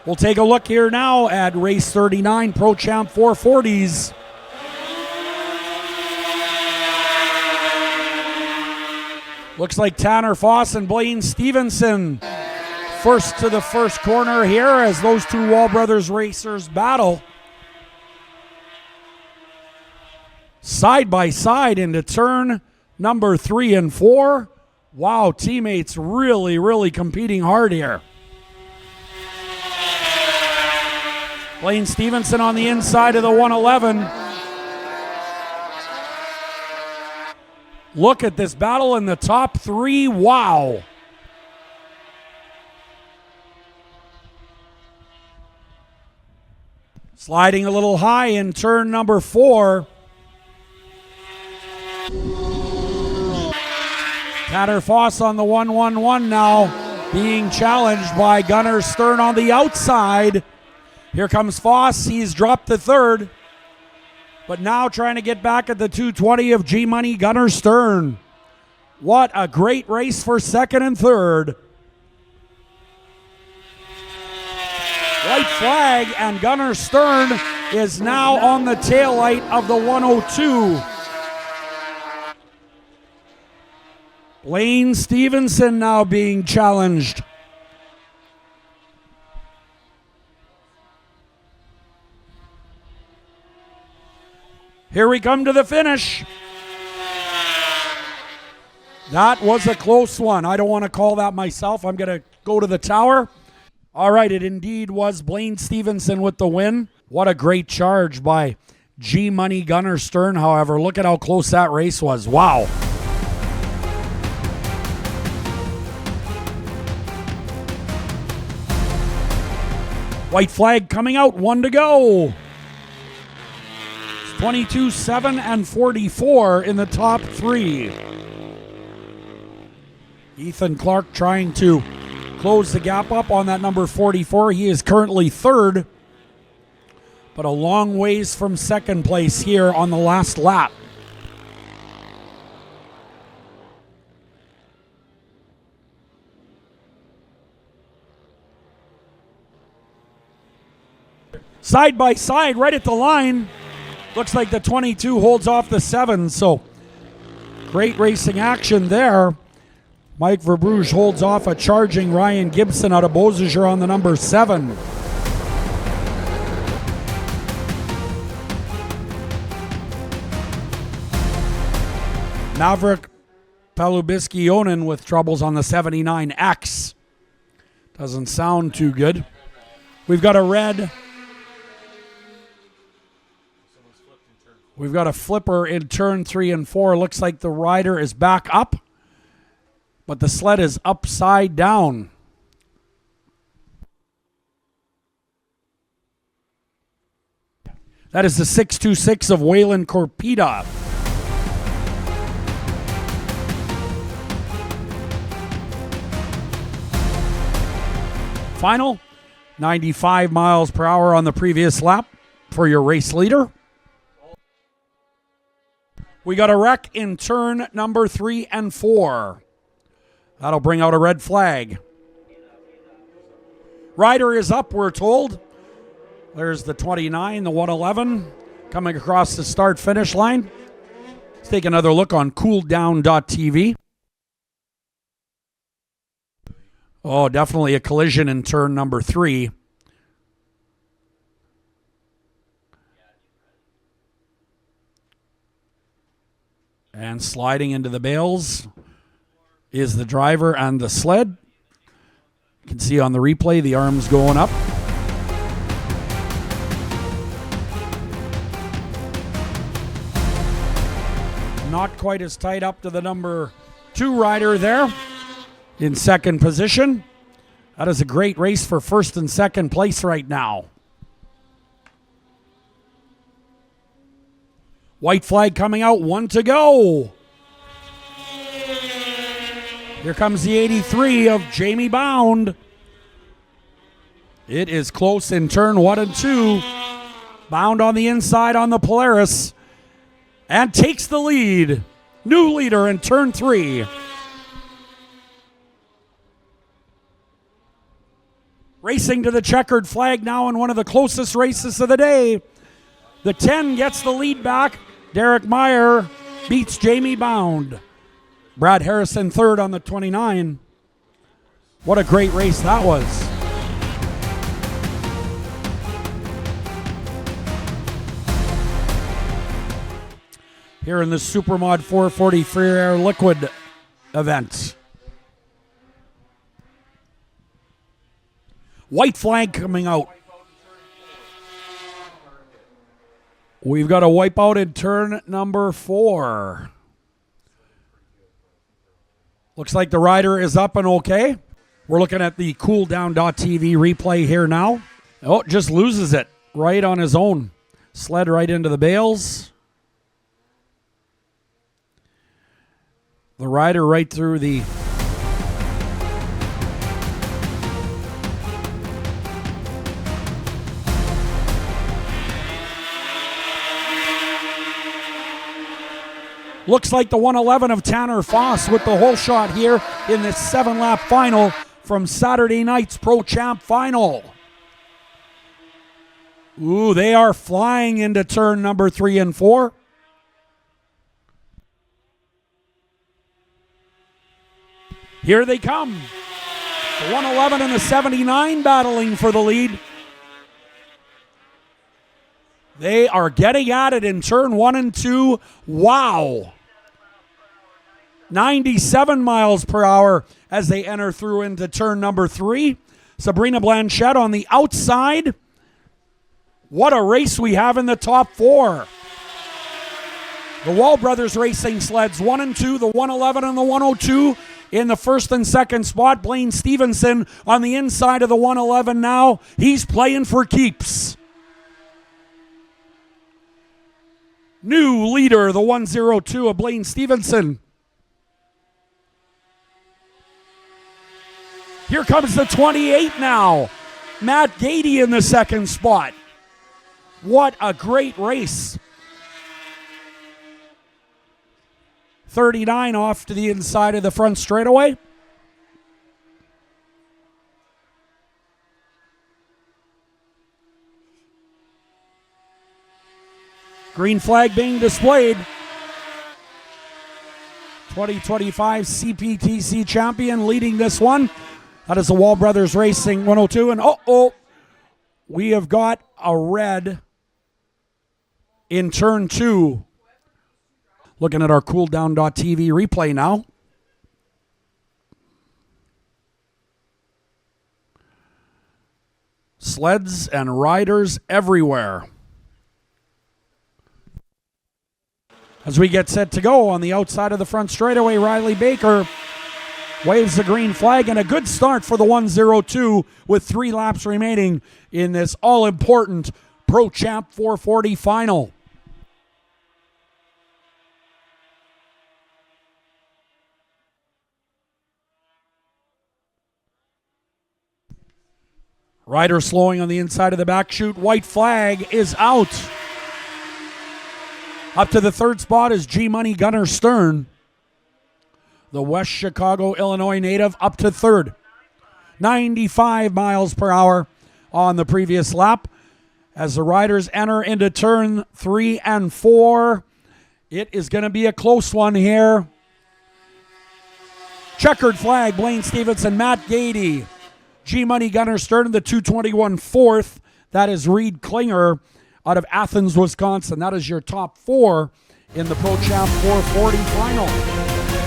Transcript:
We'll take a look here now at race 39, Pro Champ 440s. Looks like Tanner Foss and Blaine Stevenson first to the first corner here as those two Wall Brothers racers battle. Side by side into turn number 3 and 4. Wow, teammates really competing hard here. Blaine Stevenson on the inside of the 111. Look at this battle in the top 3. Wow. Sliding a little high in turn number 4. Tanner Foss on the 111 now, being challenged by Gunnar Stern on the outside. Here comes Foss. He's dropped the third, but now trying to get back at the 220 of G-Money Gunnar Stern. What a great race for second and third. White flag, and Gunnar Stern is now on the taillight of the 102. Blaine Stevenson now being challenged. Here we come to the finish. That was a close one. I don't want to call that myself. I'm going to go to the tower. All right, it indeed was Blaine Stevenson with the win. What a great charge by G-Money Gunnar Stern, however. Look at how close that race was. Wow. White flag coming out, 1 to go. 22, 7, and 44 in the top 3. Ethan Clark trying to close the gap up on that number 44. He is currently third, but a long ways from second place here on the last lap. Side by side, right at the line. Looks like the 22 holds off the 7, so great racing action there. Mike Verbruge holds off a charging Ryan Gibson out of Beausejour on the number 7. Maverick Palubiski-Onen with troubles on the 79X. Doesn't sound too good. We've got a red. We've got a flipper in turn 3 and 4. Looks like the rider is back up, but the sled is upside down. That is the 626 of Waylon Corpita. Final, 95 miles per hour on the previous lap for your race leader. We got a wreck in turn number 3 and 4. That'll bring out a red flag. Rider is up, we're told. There's the 29, the 111 coming across the start-finish line. Let's take another look on cooldown.tv. Oh, definitely a collision in turn number 3. And sliding into the bales is the driver and the sled. You can see on the replay the arms going up. Not quite as tight up to the number 2 rider there in second position. That is a great race for first and second place right now. White flag coming out, 1 to go. Here comes the 83 of Jamie Bound. It is close in turn 1 and 2. Bound on the inside on the Polaris and takes the lead. New leader in turn 3. Racing to the checkered flag now in one of the closest races of the day. The 10 gets the lead back. Derek Meyer beats Jamie Bound. Brad Harrison third on the 29. What a great race that was. Here in the Supermod 440 Free Air Liquid event. White flag coming out. We've got a wipeout in turn number 4. Looks like the rider is up and okay. We're looking at the cooldown.tv replay here now. Oh, just loses it right on his own. Sled right into the bales. The rider right through the looks like the 111 of Tanner Foss with the whole shot here in this 7-lap final from Saturday night's Pro Champ final. Ooh, they are flying into turn number 3 and 4. Here they come. The 111 and the 79 battling for the lead. They are getting at it in turn 1 and 2. Wow. 97 miles per hour as they enter through into turn number 3. Sabrina Blanchette on the outside. What a race we have in the top 4. The Wall Brothers Racing sleds 1 and 2, the 111 and the 102 in the first and second spot. Blaine Stevenson on the inside of the 111 now. He's playing for keeps. New leader, the 102 of Blaine Stevenson. Here comes the 28 now. Matt Gady in the second spot. What a great race. 39 off to the inside of the front straightaway. Green flag being displayed. 2025 CPTC champion leading this one. That is the Wall Brothers Racing 102. And we have got a red in turn 2. Looking at our cooldown.tv replay now. Sleds and riders everywhere. As we get set to go on the outside of the front straightaway, Riley Baker waves the green flag, and a good start for the 102 with 3 laps remaining in this all-important Pro Champ 440 final. Rider slowing on the inside of the back chute. White flag is out. Up to the third spot is G-Money Gunner Stern. The West Chicago, Illinois native up to third. 95 miles per hour on the previous lap. As the riders enter into turn 3 and 4, it is going to be a close one here. Checkered flag, Blaine Stevenson, Matt Gady. G-Money Gunner Stern, the 221 fourth. That is Reed Klinger out of Athens, Wisconsin. That is your top 4 in the Pro Champ 440 final.